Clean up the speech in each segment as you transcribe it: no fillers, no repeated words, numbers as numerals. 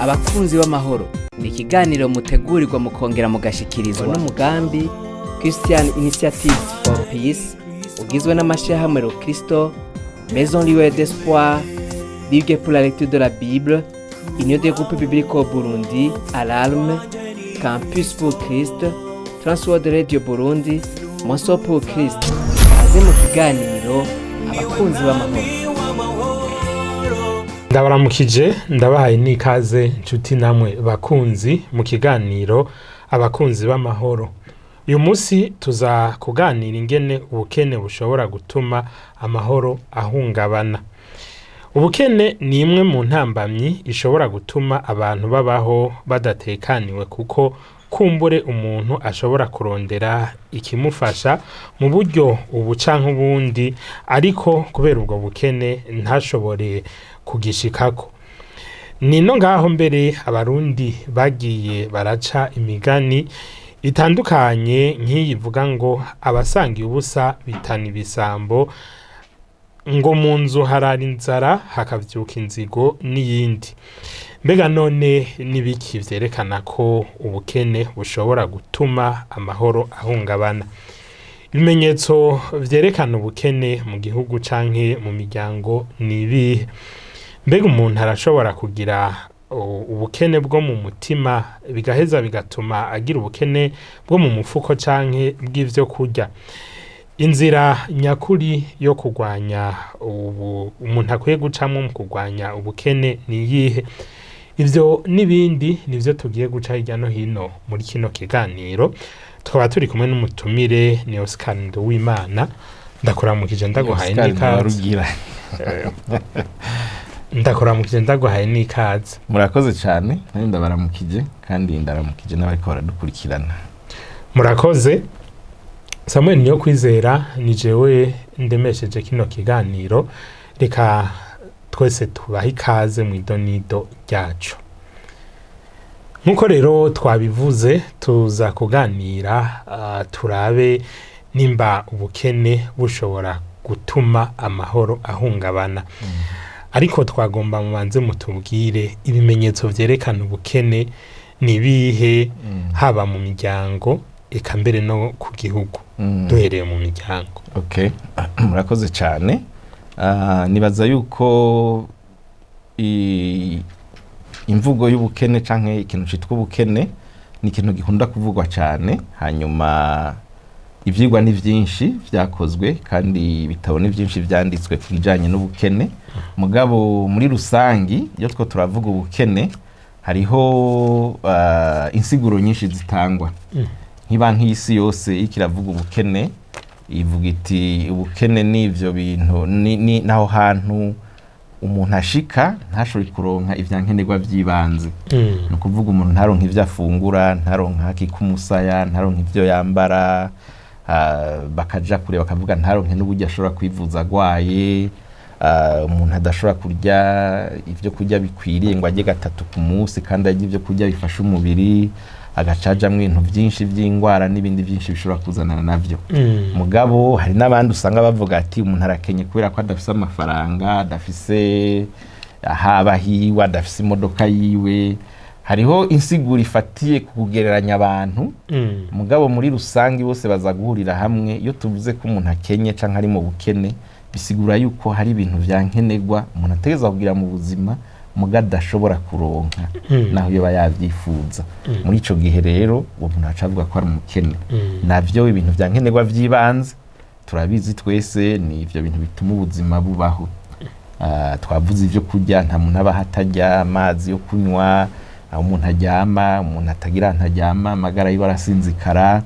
Abakunzi b'amahoro ni ikiganiro mutegurirwa mukongera mugashikirizwa n'umugambi Christian Initiatives for Peace ugizwe n'amashirahamwe Kristo, Maison Libre d'Espoir, Ligue pour la lecture de la Bible, Union des groupes bibliques au Burundi, Alarme, Campus pour Christ, Transworld Radio Burundi, Monso pour Christ. Aze mu kiganiro abakunzi b'amahoro. Ndabaramukije, ndabahaye n'ikaze nshuti namwe bakunzi mu kiganiro abakunzi b'amahoro. Uyu munsi tuza kuganira ingene ubukene bushobora gutuma amahoro ahungabana. Ubukene ni imwe mu ntambamyi ishobora gutuma abantu babaho badatekaniwe kuko kumbure umuntu ashobora kurondera ikimufasha mu buryo ubu canke ubundi, ariko kubera ubwo bukene ntashobore kugishikako. Nino ngaho mbere abarundi bagiye baraca imigani itandukanye nk'iyi ivuga ngo abasangiye ubusa bitana ibisambo, ngo mu nzu harara inzara hakavyuka inzigo n'iyindi. Mbega none nibiki vyerekana ko ubukene bushobora gutuma amahoro ahungabana? Ibimenyetso vyerekana ubukene mu gihugu canke mu miryango ni ibihe? Mbega umuntu arashobora kugira ubukene bwo mu mutima bigaheza bigatuma agira ubukene bwo mu mufuko canke bw'ivyo kurya? Inzira nyakuri yo kurwanya umuntu akwiye gucamwo mu kurwanya ubukene ni iyihe? Ivyo n'ibindi nivyo tugiye guca hirya no hino muri kino kiganiro. Tukaba turi kumwe n'umutumire ni Oscar Nduwimana. Ndakuramukije ndaguhaye n'ikaze. Ndakuramukije ndaguhaye n'ikaze. Murakoze cyane, nari ndabaramukije kandi ndaramukije n'abariko baradukurikirana. Murakoze. Samuel Niyokwizera ni jewe ndemesheje kino kiganiro. Reka twese tubahe ikaze mu idonido ryacu. Nkuko rero twabivuze, tuza kuganira turabe nimba ubukene bushobora gutuma amahoro ahungabana. Ariko twagomba mubanze mutubwire ibimenyetso vyerekana ubukene ni bihe, haba mu miryango eka mbere no ku gihugu. Duhereye mu miryango. Okay, murakoze cyane. Nibaza yuko imvugo y'ubukene canke ikintu citwa ubukene ni ikintu gikunda kuvugwa cyane, hanyuma ivyigwa ni vyinshi vyakozwe kandi ibitabo ni vyinshi vyanditswe kubijanye n'ubukene. Mugabo muri rusangi iyo two turavuga ubukene hariho insiguro nyinshi zitangwa. Nk'ibanki y'isi yose ikiravuga ubukene ivuga iti ubukene n'ivyo bintu ni naho hantu umuntu ashika ntashobora kuronka ivyankenerwa vy'ibanze. No kuvuga umuntu ntaronka ivyo afungura, ntaronka akikumusaya, ntaronka ivyo yambara, bakaja kure bakavuga ntaronke n'uburyo ashobora kwivuza agwaye. Umuntu adashobora kurya ivyo kurya bikwiriye ngo ajye gatatu ku munsi kandi ajye ivyo kurya bifasha umubiri, agacajamwe ibintu byinshi by'ingwara n'ibindi byinshi bishobora kuzanana navyo. Mugabo hari n'abandi usanga bavuga ati umuntu arakenye kubera ko adafise amafaranga, adafise ahaba hiwe, adafise imodoka yiwe. Hariho insiguro ifatiye kugereranya abantu. Mugabo muri rusangi bose baza guhurira hamwe. Iyo tuvuze ko umuntu akenye canke ari mu bukene, bisigura yuko hari ibintu vyankenerwa umuntu ategeza kugira mu buzima muga dashobora kuronka naho yoba yavyifuza. Muri ico gihe rero umuntu acavuga ko ari umukene. Navyo ibintu vyankenerwa vy'ibanze turabizi twese, ni ivyo bintu bituma ubuzima bubaho. Twavuze ivyo kurya, nta muntu aba hatarya, amazi yo kunywa, umuntu aryama, umuntu atagira ntaryama, amagara yiwe arasinzikara,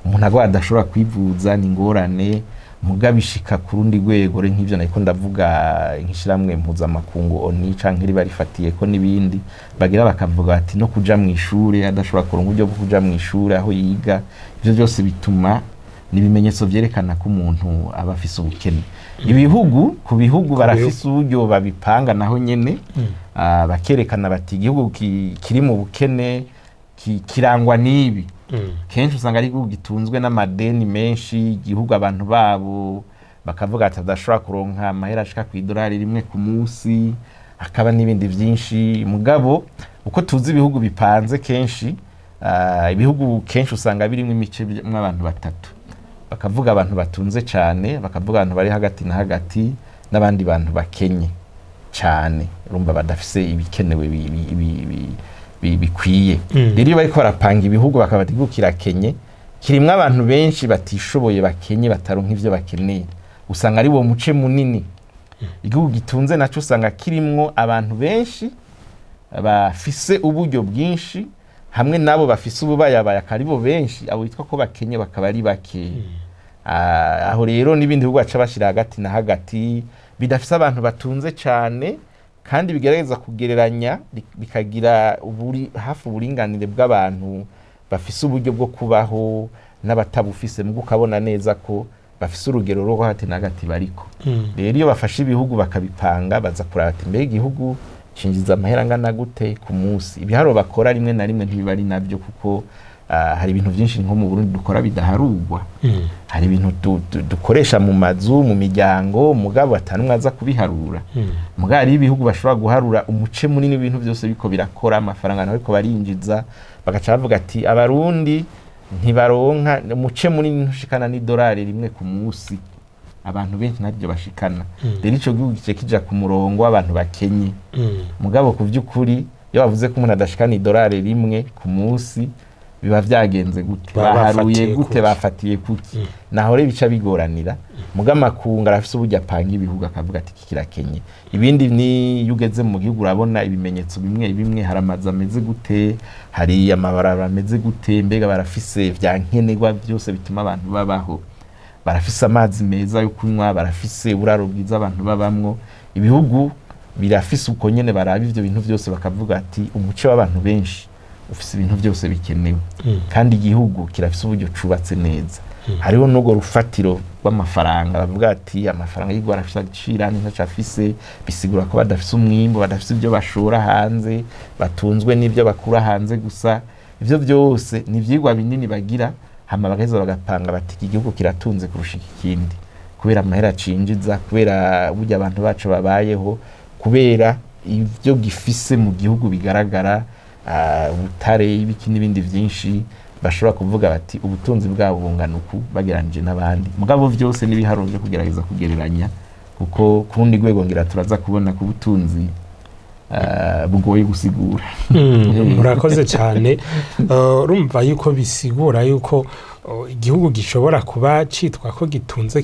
umuntu agwa adashobora kwivuza ni ngorane. Mugabishika ku rundi rwego nk'ivyo nariko ndavuga nk'ishiramwe mpuzamakungu ONU canke riba rifatiye ko n'ibindi bagira bakavuga ati no kuja mu ishure adashobora kuronka uburyo bwo kuja mu ishure aho yiga. Ivyo byose bituma nibimenyetso vyerekana ko umuntu aba afise ubukene. Ibihugu ku bihugu barafise uburyo babipanga naho nyene, bakerekana bati igihugu kiri mu bukene kirangwa n'ibi. Kenshi usanga ari igihugu gitunzwe n'amadeni menshi, igihugu abantu babo bakavuga ati adashobora kuronka amahera ashika ku $1 rimwe ku munsi, hakaba n'ibindi byinshi. Mugabo uko tuzi ibihugu bipanze kenshi, ibihugu kenshi usanga birimo imice mw'abantu batatu, bakavuga abantu batunze cyane, bakavuga abantu bari hagati na hagati, n'abandi bantu bakenye cyane, urumva badafise ibikenewe bikwiye. Rero iyo bariko barapanga ibihugu bakaba igihugu kirakenye, kirimwo abantu benshi batishoboye bakenye bataronka ivyo bakeneye, usanga ari wo muce munini. Igihugu gitunze naco usanga kirimwo abantu benshi bafise uburyo bwinshi, hamwe nabo bafise ububayabaya karibo benshi, abo bitwa ko bakenye bakaba ari bake. Aho rero n'ibindi bihugu baca bashira hagati na hagati bidafise abantu batunze cyane, kandi bigerageza kugereranya bikagira hafi uburinganire bw'abantu bafise uburyo bwo kubaho n'abatabufise, mu ukabona neza ko bafise urugero rwo hagati na hagati bariko. Rero iyo bafashe ibihugu bakabipanga, baza kuraba ati mbega igihugu cinjiza amahera angana gute ku munsi. Ibiharuro bakora rimwe na rimwe ntibibari nabyo, kuko hari ibintu byinshi nko mu Burundi dukora bidaharurwa. Hari ibintu dukoresha mu mazu, mu miryango, mugabo atanumwe aza kubiharura. Mugabo hari ibihugu bashobora guharura umuce munini w'ibintu byose biko birakora, amafaranga nawe ko barinjiza, bagaca bavuga ati abarundi ntibaronka umuce munini ntushikana n'idolari rimwe ku munsi, abantu benshi ntabyo bashikana. Rero ico gihugu kice kija ku murongo w'abantu bakenye. Mugabo ku vy'ukuri iyo bavuze ko umuntu adashikana idolari rimwe ku munsi, biba vyagenze gute, baharuye gute, bafatiye kuki? Naho rero bica bigoranira. Mugabo makunga arafise uburyo apanga ibihugu akavuga ati kirakenye. Ibindi ni yugeze mu gihugu urabona ibimenyetso bimwe bimwe, hari amazi ameze gute, hari amabarabara ameze gute, mbega barafise vyankenerwa byose bituma abantu babaho, barafise amazi meza yo kunywa, barafise uburaro bwiza abantu babamwo. Ibihugu birafise uko nyene baraba ivyo bintu byose bakavuga ati umuce w'abantu benshi ufise ibintu byose bikenewe, kandi igihugu kirafise uburyo cubatse neza. Hariho n'ubwo rufatiro rw'amafaranga, bavuga ati amafaranga y'igwa arafise agaciro n'intaco afise, bisigura ko badafise umwimbo, badafise ibyo bashora hanze, batunzwe n'ibyo bakura hanze gusa. Ivyo byose ni ivyigwa binini bagira, hama bagaheza bagapanga bati iki gihugu kiratunze kurusha ikindi, kubera amahera cinjiza, kubera burya abantu bacu babayeho, kubera ivyo gifise mu gihugu bigaragara, ubutare, ibiki n'ibindi vyinshi. Bashobora kuvuga bati ubutunzi bwabo bungana uku bageranije n'abandi. Mugabo vyose n'ibiharuro byo kugerageza kugereranya, kuko kurundi rwego ngira turaza kubona ku butunzi bugoye gusigura. Murakoze cyane. Urumva yuko bisigura yuko igihugu gishobora kuba citwa ko gitunze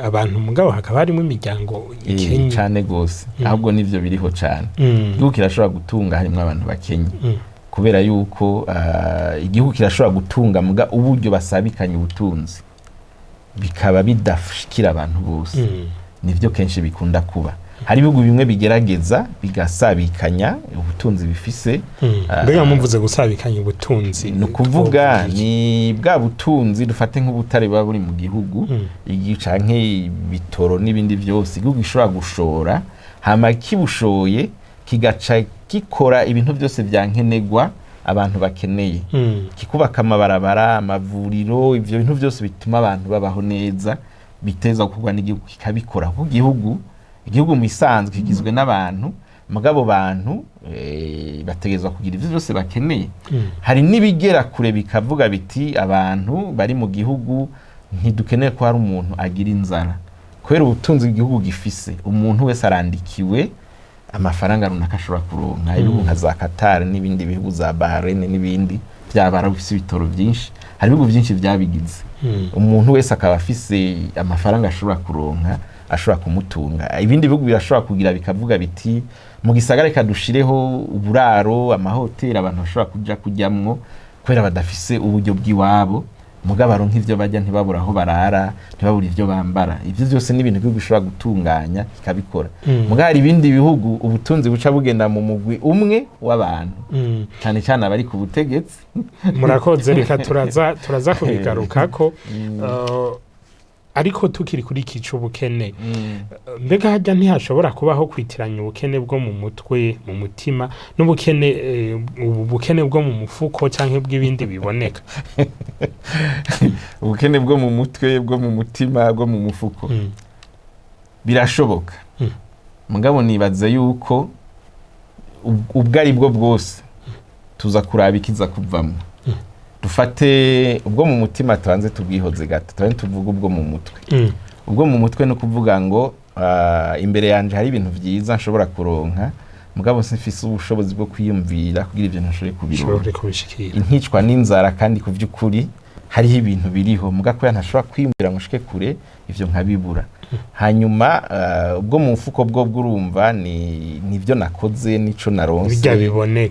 abantu, mugabo hakaba harimo imiryango ikenye cyane gose. Ahubwo nivyo biriho cyane. Igihugu kirashobora gutunga harimo abantu bakenye, kubera yuko igihugu kirashobora gutunga muga uburyo basabikanye ubutunzi bikaba bidashikira abantu bose. Nivyo kenshi bikunda kuba. Hari ibihugu bimwe bigerageza bigasabikanya ubutunzi bifise. Mbega mumvuze gusabikanya ubutunzi, ni ukuvuga ni bwa butunzi dufate nk'ubutare buba buri mu gihugu, canke bitoro n'ibindi vyose igihugu gishobora gushora, hama kibushoye kigaca gikora ibintu byose vyankenegwa abantu bakeneye, kikubaka amabarabara, amavuriro, ivyo bintu byose bituma abantu babaho neza, biteza gukorwa n'igihugu kikabikora. Kuko igihugu mu isanzwe kigizwe n'abantu, mugabo bantu bategezwa kugira ivyo byose bakeneye. Hari n'ibigera kure bikavuga biti abantu bari mu gihugu ntidukeneye ko hari umuntu agira inzara, kubera ubutunzi bw'igihugu gifise. Umuntu wese arandikiwe amafaranga runaka ashobora kuronka. Ibihugu nka za Qatar n'ibindi bihugu za Bahrain n'ibindi byabara bifise ibitoro byinshi, hari ibihugu byinshi byabigize. Umuntu wese akaba afise amafaranga ashobora kuronka, ashobora kumutunga. Ibindi bihugu birashobora kugira bikavuga biti mu gisagara kadushireho uburaro, amahoteli abantu bashobora kujyamwo, kubera badafise uburyo bw'iwabo, mugabo baronka ivyo bajya ntibabura aho barara, ntibabura ivyo bambara. Ivyo byose ni ibintu igihugu bishobora gutunganya kikabikora. Mugabo hari ibindi bihugu ubutunzi buca bugenda mu mugwi umwe w'abantu, cyane cyane abari ku butegetsi. Murakoze, reka turaza kubigarukako. Ariko tukiri kuri iki cy'ubukene, mbega hajya ntihashobora kubaho kwitiranya ubukene bwo mu mutwe, mu mutima, n'ubukene bwo mu mufuko cyangwa bw'ibindi biboneka? Ubukene bwo mu mutwe, bwo mu mutima, bwo mu mufuko birashoboka. Mugabo nibaza yuko ubwo ari bwo bwose tuza kuraba ikiza kuvamo. Dufate ubwo mu mutima tubanze tubwihoze gato, tubanze tuvuga ubwo mu mutwe. Ubwo mu mutwe no kuvuga ngo imbere yanje hari ibintu vyiza nshobora kuronka, mugabo sinfise ubushobozi bwo kwiyumvira kugira ivyo ntashobore kubironka. Inkicwa n'inzara kandi ku vy'ukuri hariho ibintu biriho mugako ntashobora kwiyumvira ngo shike kure ivyo nkabibura. Hanyuma ubwo mu mfuko bwo bwurumva nivyo nakoze nico naronse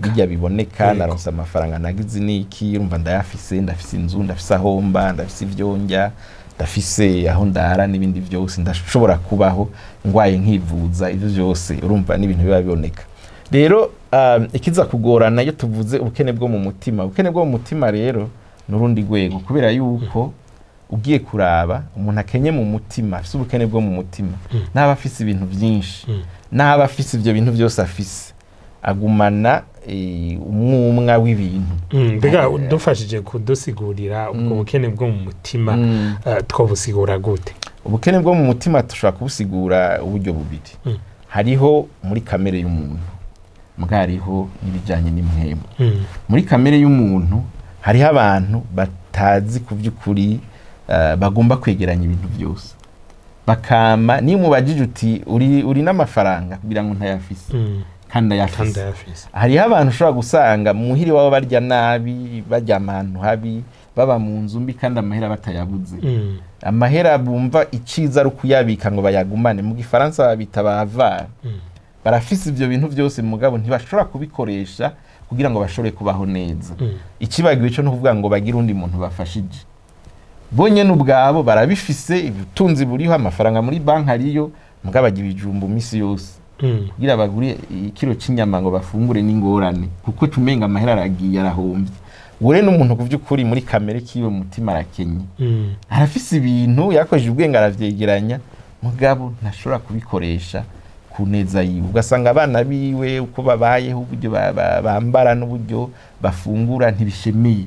bijya biboneka naronse amafaranga nagize niki urumva ndayafise, ndafise inzu, ndafise ahomba, ndafise ivyonja, ndafise aho ndara n'ibindi byose, ndashobora kubaho ngwaye nkivuza, ivyo byose urumva n'ibintu biba biboneka. Rero ikiza kugorana iyo tuvuze ubukene bwo mu mutima, ubukene bwo mu mutima rero nurundi rwego, kubera yuko ugiye kuraba umuntu akenye mu mutima, afise ubukene bwo mu mutima, naba afise ibintu byinshi, naba afise ivyo bintu byose afise, agumana umwumwa w'ibintu. Mbega dufashije kudusigurira ubwo bukene bwo mu mutima twobusigura gute? Ubukene bwo mu mutima tushobora kubusigura uburyo bubiri. Hariho muri kamere y'umuntu, mbwa hariho n'ibijanye n'impwemu. Muri kamere y'umuntu hariho abantu batazi ku by'ukuri bagomba kwegeranya ibintu byose, bakama niyo mubajije uti uri n'amafaranga kugira ngo ntayafise kandi ayafise. Hariho abantu ushobora gusanga muhiri wabo barya nabi, barya ahantu habi, baba mu nzu mbi kandi amahera batayabuze. Amahera bumva iciza ari kuyabika ngo bayagumane, mu gifaransa babita bavara. Barafise ivyo bintu byose mugabo ntibashobora kubikoresha kugira ngo bashobore kubaho neza. Ikibagiwe cyo nukuvuga ngo bagire undi muntu bafashije. Bonye n'ubwabo barabifise, ubutunzi buriho, amafaranga muri banki ariyo, mugabo bagira ibijumbu misi yose. Kugira bagure ikiro c'inyama ngo bafungure n'ingorane, kuko tumenga amahera aragiye arahomvye. Ure n'umuntu kuvyukuri muri kamere kiwe mutima arakenye. Arafise ibintu yakojeje ubwenge aravyegeranya, mugabo ntashobora kubikoresha kuneza yiwe. Ugasanga abana biwe uko babayeho, uburyo bambara n'uburyo bafungura ntibishemiye,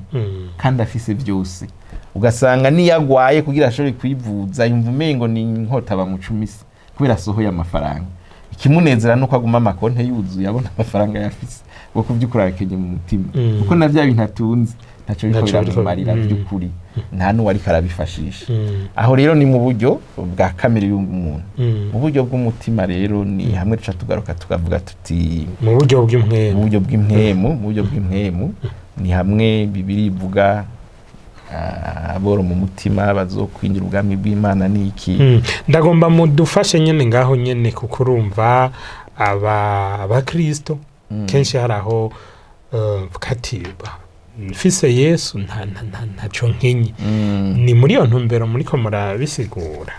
kandi afise byose. Ugasanga niyagwaye kugira ashobore kwivuza yumva umengo ni inkota bamucumisa kubera sohoye amafaranga. Ikimunezera nuko aguma amakonte yuzuye abona amafaranga yafise, bwo kuvyukura akenye mu mutima, kuko navya bintu atunze ntaco bikora bimarira by'ukuri, nta nuwari karabifashisha. Aho rero ni mu buryo bwa kamere y'umuntu. Mu buryo bw'umutima rero ni hamwe tuca tugaruka tukavuga tuti mu buryo bw'impwemu, mu buryo bw'impwemu, mu buryo bw'impwemu ni hamwe Bibiri ivuga aboro mu mutima bazokwinjira ubwami bw'Imana niki. Ndagomba mudufashe nyene ngaho nyene, kuko urumva abakristo kenshi haraho katiba mfise Yesu ntaco nkenye. Ni muri iyo ntumbero muriko murabisigura?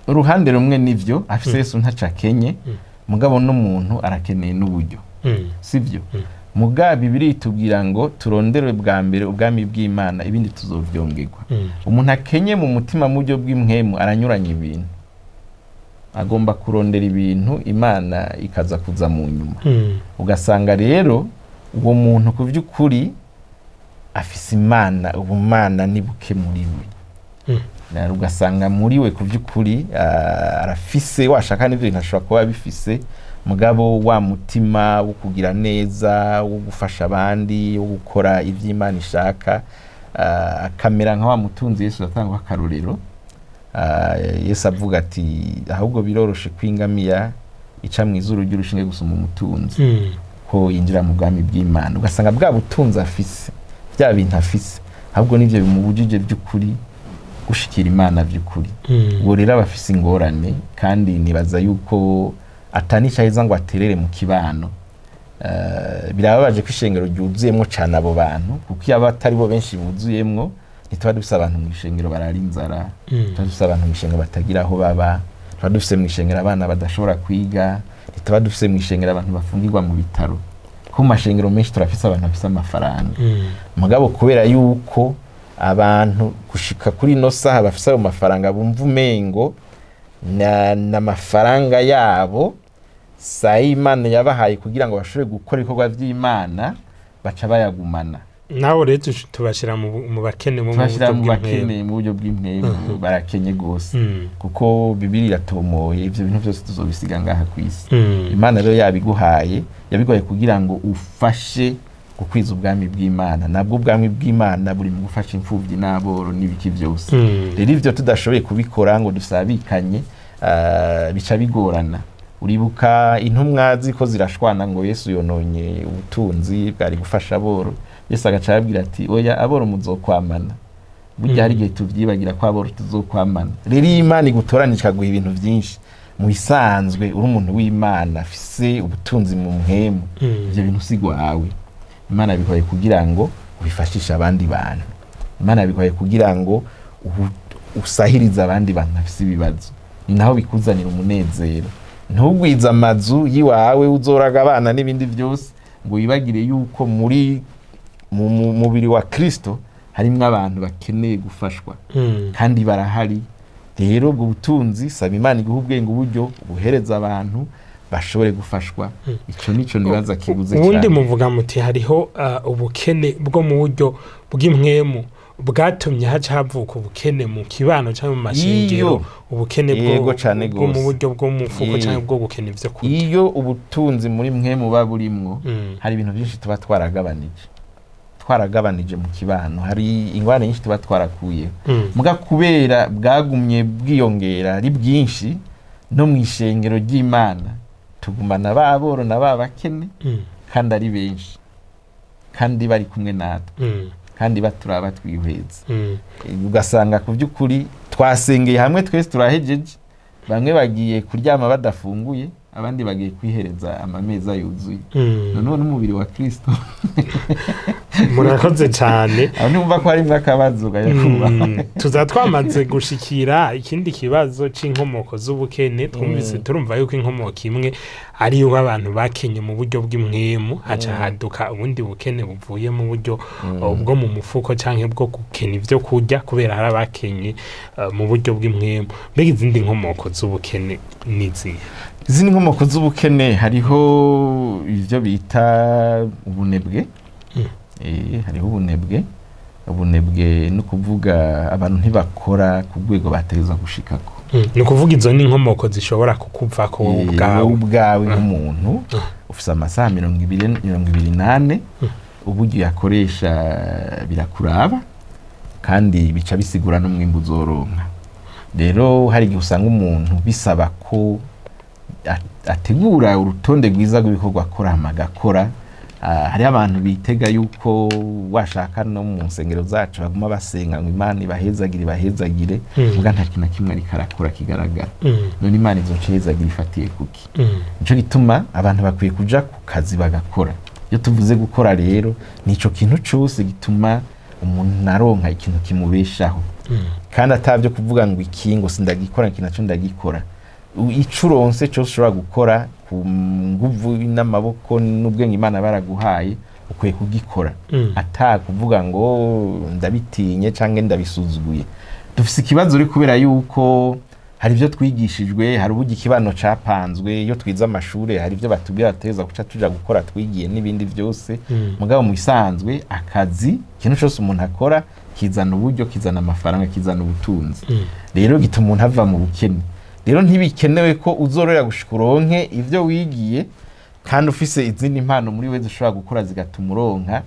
Uruhande rumwe nivyo, afise Yesu ntaca kenye, mugabo n'umuntu arakeneye n'uburyo, sivyo? Muga Bibiri itubwira ngo turondere bwa mbere ubwami bw'Imana, ibindi tuzovyongerwa. Umuntu akenye mu mutima mu buryo bw'impwemu aranyuranya ibintu, agomba kurondera ibintu Imana ikaza kuza mu nyuma. Ugasanga rero uwo muntu ku vy'ukuri afise Imana, ubumana ni buke muri we. Ugasanga muri we ku vy'ukuri arafise, washaka n'ivyo ntashobora kuba bifise, mugabo wa mutima wo kugira neza, wo gufasha abandi, wo gukora ivy'Imana ishaka, akamera nka wa mutunzi Yesu atanga akarorero. Yesu avuga ati ahubwo biroroshe kwingamiya ica mw'izuru ry'urushinge gusoma umutunzi ko yinjira mu bwami bw'Imana. Ugasanga bwa butunzi afise, bya bintu afise, ahubwo nivyo bimubujije by'ukuri gushikira Imana by'ukuri. Uwo rero abafise ingorane, kandi nibaza yuko atanica heza ngo aterere mu kibano. Birababaje ko ishengero ryuzuyemwo cyane abo bantu, kuko iyo abatari bo benshi buzuyemwo ntituba dufise abantu mu ishengero barara inzara, ntituba dufise abantu mu ishengero batagira aho baba, ntituba dufise mu ishengero abana badashobora kwiga, ntituba dufise mu ishengero abantu bafungirwa mu bitaro. Ku mashengero menshi turafise abantu bafise amafaranga, mugabo kubera yuko abantu gushika kuri no saha bafise ayo mafaranga bumva umengo na mafaranga yabo sa Imana yabahaye kugira ngo bashobore gukora ibikorwa by'Imana, baca bayagumana. nawe rero tubashira mu bakene mu buryo bw'impemu barakenye gose kuko Bibiliya iratomoye ivyo bintu byose tuzobisiga ngaha kwisi. Imana rero yabiguhaye yabigoye kugira ngo ufashe gukwiza ubwami bw'Imana. Nabwo ubwami bw'Imana buri mu gufasha imfuvyi n'aboro n'ibiki byose. Rero ivyo tudashoboye kubikora ngo dusabikanye bica bigorana. Uribuka intumwa ziko zirashwana ngo Yesu yononye ubutunzi bwari gufasha aboro. Yesu agaca ababwira ati oya aboro muzokwamana. Burya hari igihe tuvyibagira ko aboro tuzokwamana. Rero Imana igutoranije guha ibintu byinshi. Mu bisanzwe uri umuntu w'Imana afise ubutunzi mu mpemu. Ivyo bintu sigwawe. Imana bikoye kugira ngo ubifashishe abandi bantu. Imana bikoye kugira ngo usahirize abandi bantu bafise ibibazo. Ni naho bikuzanira umunezero. Ntugwiza amazu yiwawe uzoraga abana n'ibindi byose ngo wibagire yuko muri mu mubiri wa Kristo harimwo abantu bakeneye gufashwa kandi barahari. Rero ubwo butunzi saba Imana iguha ubwenge uburyo buhereza abantu bashobore gufashwa. Ico nico nibaza kibuze cyane. Ubundi muvuga muti hariho ubukene bwo mu buryo bw'impwemu bwatumye haca havuka ubukene mu kibano cyangwa mu mashingiro, ubukene bwo mu buryo bwo mu fuko cyangwa bwo gukena ivyo kurya. Iyo ubutunzi muri mpwemu baburimwo hari ibintu byinshi tuba twaragabanije mu kibano. Hari ingwane nyinshi tuba twarakuye muga kubera bwagumye bwiyongera ari bwinshi no mu ishengero ry'Imana tugumana baboro na babakene kandi ari benshi kandi bari kumwe natwe kandi baturaba twihweza. Ugasanga ku by'ukuri twasengeye hamwe twese turahejeje, bamwe bagiye kuryama badafunguye, abandi bagiye kwihereza amameza yuzuye. None n'umubiri wa Kristo murakoze cyane. Aho numva ko harimo akabazo gayakuba. Tuzatwamaze gushikira ikindi kibazo c'inkomoko z'ubukene. Twumvise turumva yuko inkomoko imwe ari yo abantu bakenye mu buryo bw'impwemu, haca haduka ubundi bukene buvuye mu buryo bwo mu mufuko canke bwo gukena ivyo kurya kubera hari abakenye mu buryo bw'impwemu. Mbega izindi nkomoko z'ubukene nizihe? Izindi nkomoko z'ubukene hariho ivyo bita ubunebwe. Hariho ubunebwe no kuvuga abantu ntibakora ku rwego bategeza gushikako. Ni kuvuga izo ni inkomoko zishobora kukuvako ubwawe nk'umuntu ufise amasaha 28 uburyo yakoresha birakuraba kandi bica bisigura no mwimbu uzoronka. Rero hari igihe usanga umuntu bisaba ko ategura urutonde rwiza rw'ibikorwa akora amagakora. Hari abantu bitega yuko washaka no mu nsengero zacu baguma basenga ngo Imana ibahezagire muga nta kintu kimwe ari karakora kigaragara. None Imana izocezagira ifatiye kuki? Nico gituma abantu bakwiye kuja ku kazi bagakora. Iyo tuvuze gukora rero nico kintu cyose gituma umuntu naronka ikintu kimubeshaho kandi atavyo kuvuga ngo ikingo sindagikora ikintu cyo ndagikora. Icuronse cyo ushobora gukora ku nguvu n'amaboko n'ubwenge Imana baraguhaye ukwiye kugikora atakuvuga ngo ndabitinye canke ndabisuzuguye. Dufise ikibazo uri kubera yuko hari ivyo twigishijwe, hari ubugi kibano capanzwe. Iyo twiza amashure hari ivyo batubwira ateza guca tuja gukora twigiye n'ibindi byose. Mugabo mu bisanzwe akazi kintu cyose umuntu akora kizana uburyo, kizana amafaranga, kizana ubutunzi. Rero gituma umuntu ava mu bukene. Rero ntibikenewe ko uzorera gushikuronke ivyo wigiye kandi ufise izindi impano muri weze ushobora gukora zigatuma uronka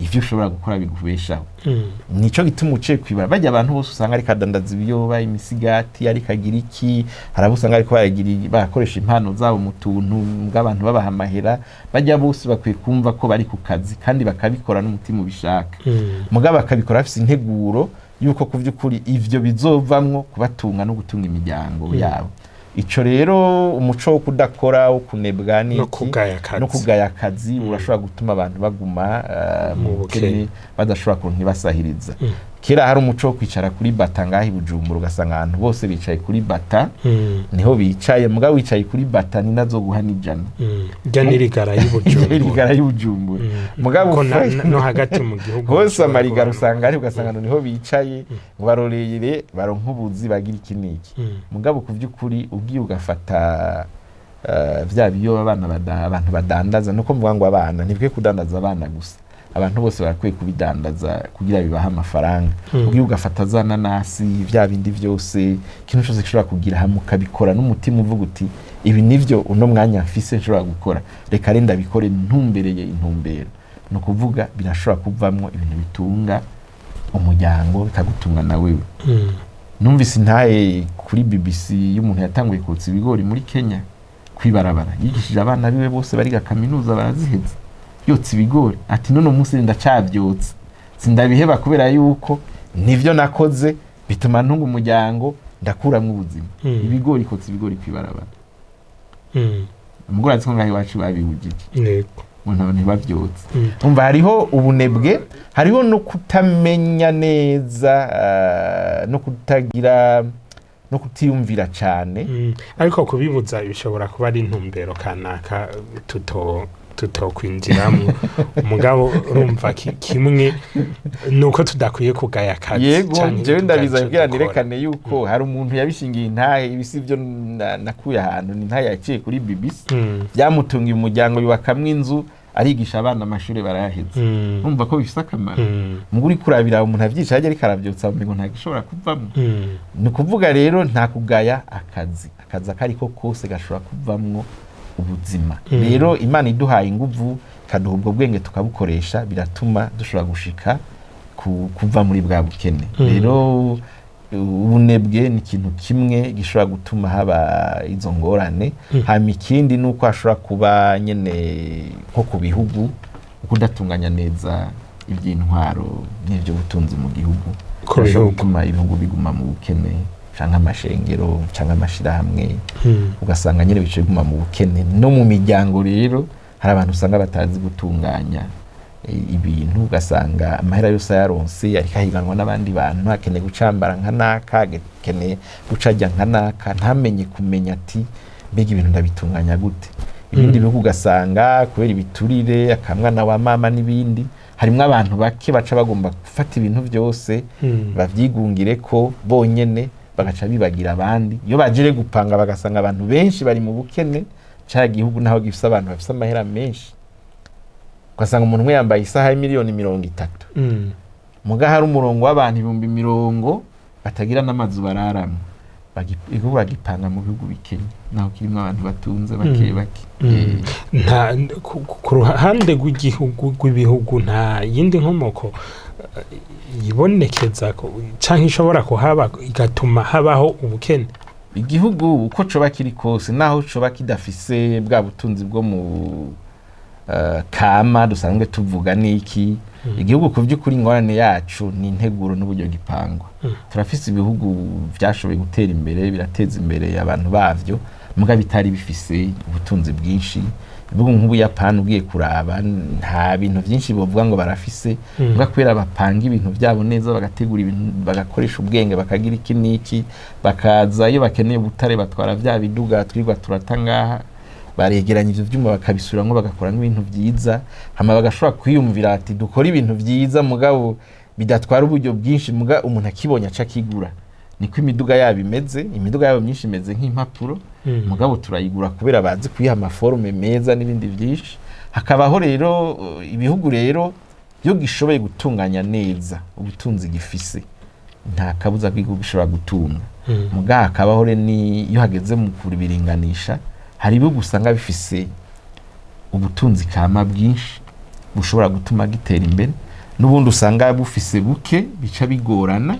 ivyo ushobora gukora bigubeshaho. Nico gituma uciye kwibara bajya abantu bose usanga ari kadandaza ibiyoba, imisigati, ari kagira iki, harabusanga ariko barakoresha impano zabo mu tuntu bw'abantu babaha amahera. Bajya bose bakwiye kumva ko bari ku kazi kandi bakabikora n'umutima ubishaka. Mugabo bakabikora afise integuro yuko kuvyukuri ivyo bizovamwo kubatunga no gutunga imiryango yabo. Ico rero umuco wo kudakora wo kunebwa no kugaya akazi urashobora gutuma abantu baguma mu bukene badashobora kuronka ibasahiriza. Kera hari umuco wo kwicara kuri bata ngahi Bujumbura ugasanga abantu bose bicaye kuri bata niho bicaye. Mugabo wicaye kuri bata ni nazo guhana ijana ryanirigara y'Ubujumbura. Mugabo no hagati mu gihugu hose amarigara usanga ari ugasanga niho bicaye baroreyire baronka ubuzi bagira ikiniki. Mugabo kuvyukuri ugiye ugafata vya biyo abantu badandaza nuko mvuga ngo abana nibwe kudandaza abana gusa. abantu bose barakwiye kubidandaza kugira bibaha amafaranga kugira ugafata za nanasi vya bindi byose ikintu cyose gishobora kugira hamwe ukabikora n'umutima uvuga uti ibi nivyo uno mwanya mfise nshobora gukora reka renda bikore ntumbereye intumbero no kuvuga birashobora kuvamwo ibintu bitunga umuryango bikagutunga na wewe numvise ntaye kuri BBC y'umuntu yatanguye kotsa ibigori muri Kenya kwibarabara yigishije abana biwe bose bariga kaminuza baraziheza yotsa ibigori ati none umunsi ndacavyotsa sindabiheba kubera yuko nivyo nakoze bituma ntunga umuryango ndakuramwe ubuzima ibigori kotsa ibigori kwibarabara umugore atiko ngaho iwacu babihugije yego umuntu ntibavyotsa umva hariho ubunebwe hariho no kutamenya neza no kutagira no kutiyumvira cyane ariko kubibuza bishobora kuba ari intumbero kanaka tutokwinjiramo umugabo urumva kimwe nuko tudakwiye kugaya akazi yego jewe ndabiza kugira nirekane yuko hari umuntu yabishingiye intahe ibisi byo nakuye ahantu ni ntahe yaciye kuri BBC byamutunga umuryango yubakamwe inzu arigisha abana amashuri barayaheza umva ko bifise akamaro muguri kurabira umuntu avyica yaje ari karavyotsa ngo nta gishobora kuvamwo ni kuvuga rero nta kugaya akazi akariko kose gashobora kuvamwo ubuzima rero Imana iduhaye inguvu kaduha ubwo bwenge tukabukoresha biratuma dushobora gushika kuva muri bwa bukene rero ubunebwe ni ikintu kimwe gishobora gutuma haba izo ngorane hama ikindi nuko hashobora kuba nyene nko ku bihugu kudatunganya neza iby'intwaro n'ibyo butunzi mu gihugu gutuma ibihugu biguma mu bukene canke amashengero canke amashirahamwe ugasanga nyene bice biguma mu bukene no mu miryango rero hari abantu usanga batazi gutunganya ibintu ugasanga amahera yose yaronse ariko ahiganwa n'abandi bantu akeneye gucambara nka naka akeneye gucajya nka naka ntamenye kumenya ati mbega ibintu ndabitunganya gute ibindi bihugu ugasanga kubera ibiturire akamwana wa mama n'ibindi harimwo abantu bake baca bagomba gufata ibintu byose bavyigungire ko bonyene bagaca bibagira abandi iyo bajire gupanga bagasanga abantu benshi bari mu bukene cya gihugu naho gifise abantu bafise amahera menshi ugasanga umuntu umwe yambaye isaha y'imiliyoni 30 muga hari umurongo w'abantu 100,000 batagira n'amazu bararamo bagipanga mu bihugu bikenya naho kirimo abantu batunze bake nta ku ruhande rw'ibihugu nta yindi nkomoko yibonekeza canke ishobora kuhaba igatuma habaho ubukene igihugu uko coba kiri kose naho coba kidafise bwa butunzi bwo mu kama dusanzwe tuvuga niki igihugu ku by'ukuri ingorane yacu ni integuro n'uburyo gipangwa turafise ibihugu byashoboye gutera imbere birateza imbere abantu bavyo muga bitari bifise ubutunzi bwinshi ibihugu nk'Ubuyapani ugiye kuraba nta bintu byinshi bovuga ngo barafise muga kwera bapanga ibintu byabo neza bagategura ibintu bagakoresha ubwenge bakagira iki niki bakaza iyo bakeneye butare batwara bya biduga twirwa turatangaha baregeranya ivyo vyuma bakabisuramwo bagakora nk'ibintu byiza hama bagashobora kwiyumvira ati dukora ibintu byiza mugabo bidatwara uburyo bwinshi muga umuntu akibonye aca kigura niko imiduga yabo imeze imiduga yabo myinshi imeze nk'impapuro mugabo turayigura kubera bazi kuyiha amaforume meza n'ibindi byinshi hakabaho rero ibihugu rero byo gishoboye gutunganya neza ubutunzi gifise nta kabuza bw'igihugu gishobora gutunga muga hakabaho rero ni iyo hageze mu kubiringanisha hari ibihugu usanga bifise ubutunzi kama bwinshi bushobora gutuma gitera imbere n'ubundi usanga bufise buke bica bigorana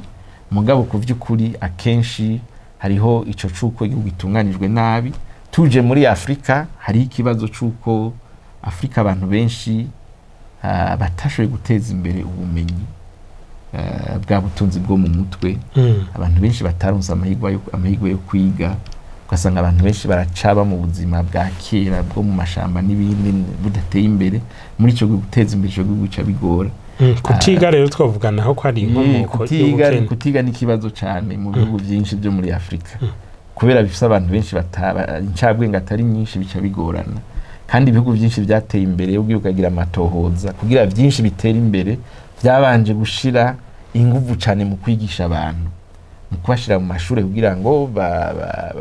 mugabo ku vy'ukuri akenshi hariho ico cuko igihugu gitunganijwe nabi tuje muri Afrika hari ikibazo cuko Afrika abantu benshi batashoboye guteza imbere ubumenyi bwa butunzi bwo mu mutwe abantu benshi bataronse amahirwe yo kwiga ugasanga abantu benshi baracaba mu buzima bwa kera bwo mu mashamba n'ibindi budateye imbere muri ico guteza imbere ico guca bigora kutiga rero twavuganaho ko ari inkomoko kutiga ni kibazo cyane mu bihugu byinshi byo muri Afrika kubera bifise abantu benshi incabwenge atari nyinshi bica bigorana kandi ibihugu byinshi byateye imbere yo ukagira amatohoza kugira byinshi bitera imbere byabanje gushira inguvu cyane mu kwigisha abantu mu kubashira mu mashuri kugira ngo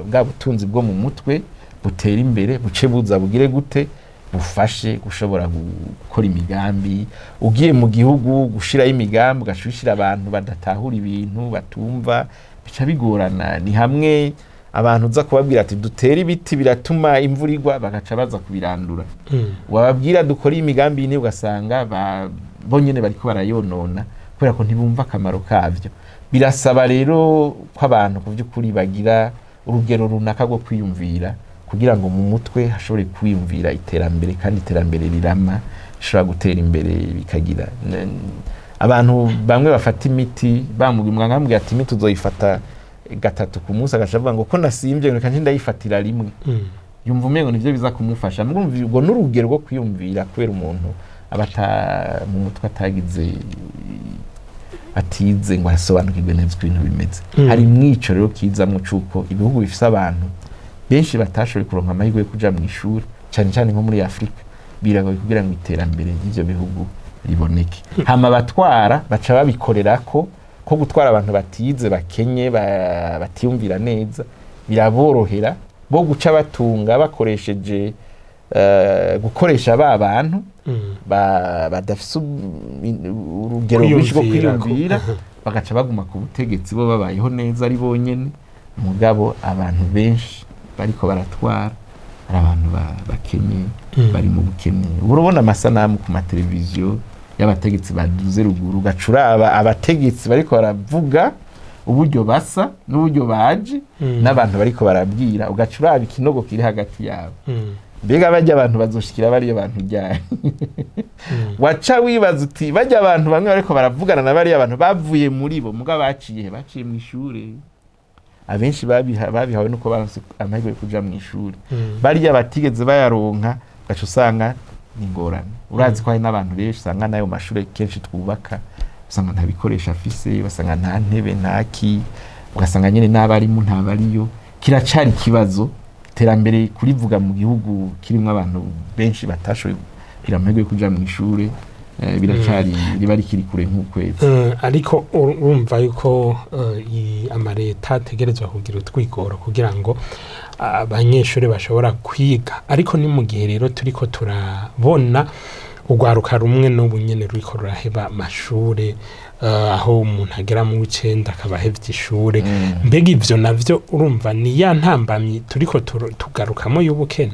bwa butunzi bwo mu mutwe butera imbere buce buza bugire gute bufashe gushobora gukora imigambi, ugiye mu gihugu gushiraho imigambi ugashishira abantu badatahura ibintu batumva bica bigorana. Ni hamwe abantu uza kubabwira ati dutere ibiti biratuma imvura igwa bagaca baza kubirandura, wababwira dukora imigambi ni ugasanga bonyene bariko barayonona kubera ko ntibumva akamaro kavyo. Birasaba rero ko abantu ku by'ukuri bagira urugero runaka rwo kwiyumvira kugira ngo mu mutwe hashobore kwiyumvira iterambere, kandi iterambere rirama rishobora gutera imbere bikagira. Abantu bamwe bafata imiti bamubwira ngambwira ati imiti uzoyifata gatatu ku munsi, agashavuga ngo ko nasimvye ngo kandi ndayifatira rimwe. Yumva umengo nivyo biza kumufasha. Murumva ubwo n'urugero rwo kwiyumvira kubera umuntu abata mu mutwe atagize atize ngo asobanukirwe neza ibintu bimeze. Hari mwico rero kizamwo cuko ibihugu bifise abantu benshi batashoboye kuronka amahirwe yo kuja mu ishuri, cyane cyane nko muri Afrika, biragoye kugira ngo iterambere y'ivyo bihugu riboneke. Hama batwara baca babikorerako ko gutwara abantu batize bakenye batiyumvira neza biraborohera bo guca batunga bakoresheje gukoresha ba bantu badafise urugero rwinshi rwo kwiyumvira, bagaca baguma ku butegetsi bo babayeho neza ari bonyene. Mugabo abantu benshi bariko baratwara ari abantu bakenye, bari mu bukene. Urabona amasanamu ku mateleviziyo y'abategetsi baduze ruguru, gacuraba abategetsi bariko baravuga uburyo basa n'uburyo baje n'abantu bariko barabwira, ugacuraba ikinogo kiri hagati yabo. Mbega bajya abantu bazoshikira bari abantu ryari? Waca wibaza uti bajya abantu bamwe bariko baravugana na bari abantu bavuye muri bo muga baciye mu ishure. Abenshi babihawe nuko bafise amahirwe yo kuja mu ishuri, bari batigeze bayaronka gaca usanga n'ingorane. Urazi ko hari n'abantu benshi usanga nayo mashure kenshi twubaka usanga nta bikoresho afise, basanga nta ntebe ntaki, ugasanga nyene n'abarimu ntabariyo. Kiracari ikibazo. Terambere kurivuga mu gihugu kirimo abantu benshi batashoboye kugira amahirwe yo kuja mu ishure, biracari riba rikiri kure nk'ukwezi. Ariko urumva yuko amareta ategerezwa kugira utwigoro kugira ngo abanyeshuri bashobora kwiga. Ariko ni mu gihe rero turiko turabona urwaruka rumwe n'ubu nyene ruriko ruraheba amashure, aho umuntu agera mu w'icenda akaba ahevye ishure. Mbega ivyo navyo urumva ni ya ntambamyi turiko tugarukamo y'ubukene?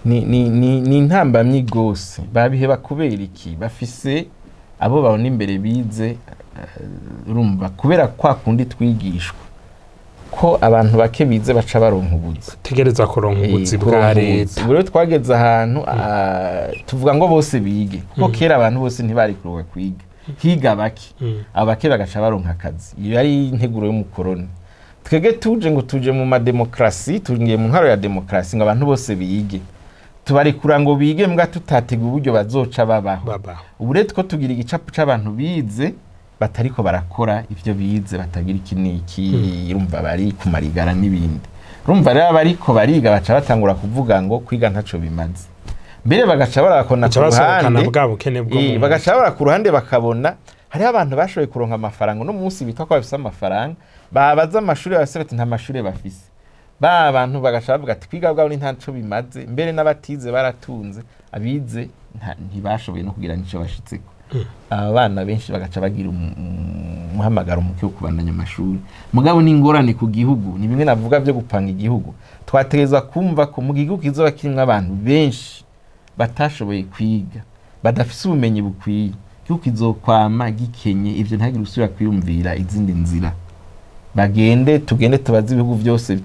Ni intambamyi gose. Babiheba kubera iki? Bafise abo babona imbere bize, urumva kubera kwa kundi twigishwa ko abantu bake bize baca baronka ubuzi, tegereza kuronka ubuzi bwa leta. Bure twageze ahantu tuvuga ngo bose bige, kuko kera abantu bose ntibari kuroga kwiga, higa bake, abake bagaca baronka akazi. Iyo yari integuro y'umukoroni. Twege tuje mu mademokrasi, tugiye mu ntaro ya demokrasi ngo abantu bose bige, tubarekura ngo bige mbwa tutatega uburyo bazoca babaho. Uburetse ko tugira igicapu c'abantu bize batariko barakora ivyo bize, batagira ikiniki, urumva bari kumarigara n'ibindi. Urumva rero bariko bariga baca batangura kuvuga ngo kwiga ntaco bimaze. Mbere bagaca barakona ku ruhande, bagaca bara ku ruhande bakabona hari abantu bashoboye kuronka amafaranga no munsi bitwa ko bafise amafaranga, babaza amashuri bafise bati nta mashuri bafise. Ba abantu bagaca bavuga ati kwiga bwabo ni ntaco bimaze. Mbere n'abatize baratunze, abize ntibashoboye no kugira nico bashitseko. Abana benshi bagaca bagira umuhamagaro muke wo kubandanya amashuri. Mugabo ni ingorane ku gihugu, ni bimwe navuga byo gupanga igihugu. Twategeza kumva ko mu gihugu kizoba kirimwe abantu benshi batashoboye kwiga, badafise ubumenyi bukwiye, igihugu kizokwama gikenye. Ivyo ntagire usubira kwiyumvira izindi nzira. Tugende tubaze ibihugu byose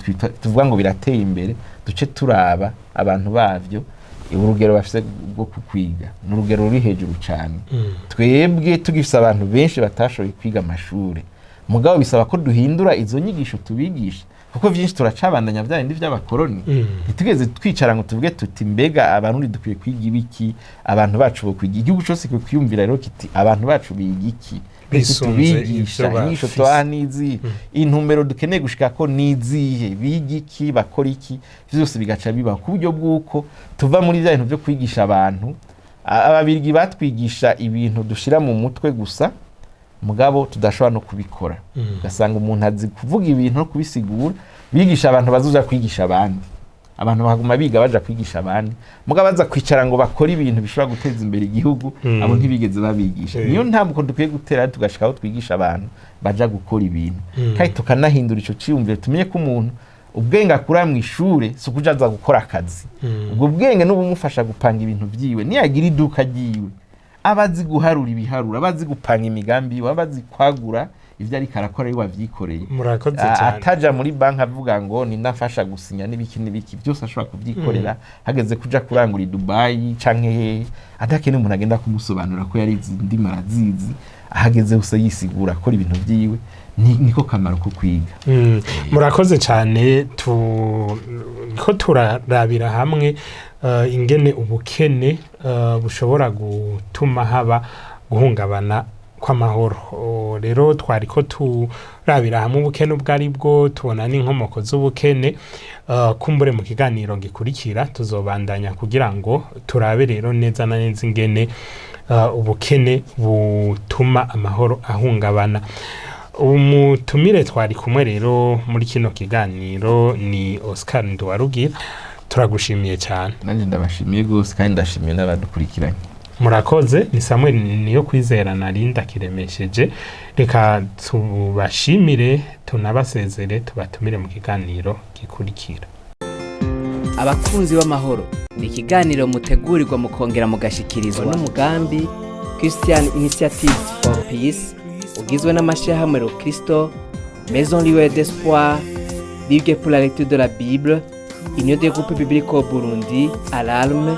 tuvuga ngo birateye imbere, duce turaba abantu bavyo urugero bafise bwo kukwiga, n'urugero ruri hejuru cyane. Twebwe tugifise abantu benshi batashoboye kwiga amashure, mugabo bisaba ko duhindura izo nyigisho tubigisha, kuko vyinshi turacabandanya bya bindi by'abakoroni. Ntitugeze twicara ngo tuvuge tuti mbega abantu dukwiye kwiga ibiki, abantu bacu bo kwiga. Igihugu cyose kwiyumvira rero kiti abantu bacu biga iki, tubigisha inyisho twanizi, intumbero dukeneye gushika ko nizihe, biga iki, bakora iki. Byose bigaca biba ku buryo bw'uko tuva muri bya bintu byo kwigisha abantu. Ababirigi batwigisha ibintu dushira mu mutwe gusa, mugabo tudashobora no kubikora. Gasanga umuntu azi kuvuga ibintu no kubisigura, bigisha abantu bazuja kwigisha abandi. abantu baguma biga baja kwigisha abandi muga baza kwicara ngo bakora ibintu bishobora guteza imbere igihugu abo ntibigeze babigisha niyo ntambuko dukwiye gutera tugashikaho twigisha abantu baja gukora ibintu kandi tukanahindura ico ciyumvire tumenye ko umuntu ubwenge akura mu ishure so kujaza gukora akazi ubwo bwenge n'ubumufasha gupanga ibintu vyiwe niyagira iduka ryiwe abazi guharura ibiharura abazi gupanga imigambi yiwe abazi kwagura ivyo ari karakora yiwe avyikoreye murakoze cyane ataja muri banki avuga ngo ni nafasha gusinya n'ibiki byose ashobora kuvyikorera hageze kuja kurangura i Dubai canke adakene umuntu agenda kumusobanura ko yari izindi marazizi ahageze gusa yisigura akora ibintu vyiwe niko kamaro ko kwiga murakoze cyane ko turarabira hamwe ingene ubukene bushobora gutuma haba guhungabana kw'amahoro rero twari ko turabira hamwe ubukene ubwo ari bwo tubona n'inkomoko z'ubukene kumbure mu kiganiro gikurikira tuzobandanya kugira ngo turabe rero neza na neza ingene ubukene butuma amahoro ahungabana umutumire twari kumwe rero muri kino kiganiro ni Oscar Nduwarugira turagushimiye cyane nanjye ndabashimiye gose kandi ndashimiye n'abadukurikiranye murakoze ni Samuel niyo kwizera narinda kiremesheje reka tubashimire tunabasezere tubatumire mu kiganiro gikurikira abakunzi b'amahoro ni ikiganiro mutegurirwa mukongera mugashikirizwa n'umugambi Christian Initiative for Peace ugizwe n'amashyirahamwe Kristo, Maison Lieu d'Espoir, Ligue pour la lecture de la Bible, Union des groupes bibliques au Burundi, Alarme,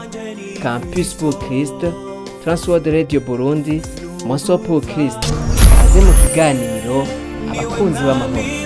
Campus pour Christ, Transworld Radio Burundi, Monso pour Christ. Aze mu kiganiro abakunzi b'amahoro.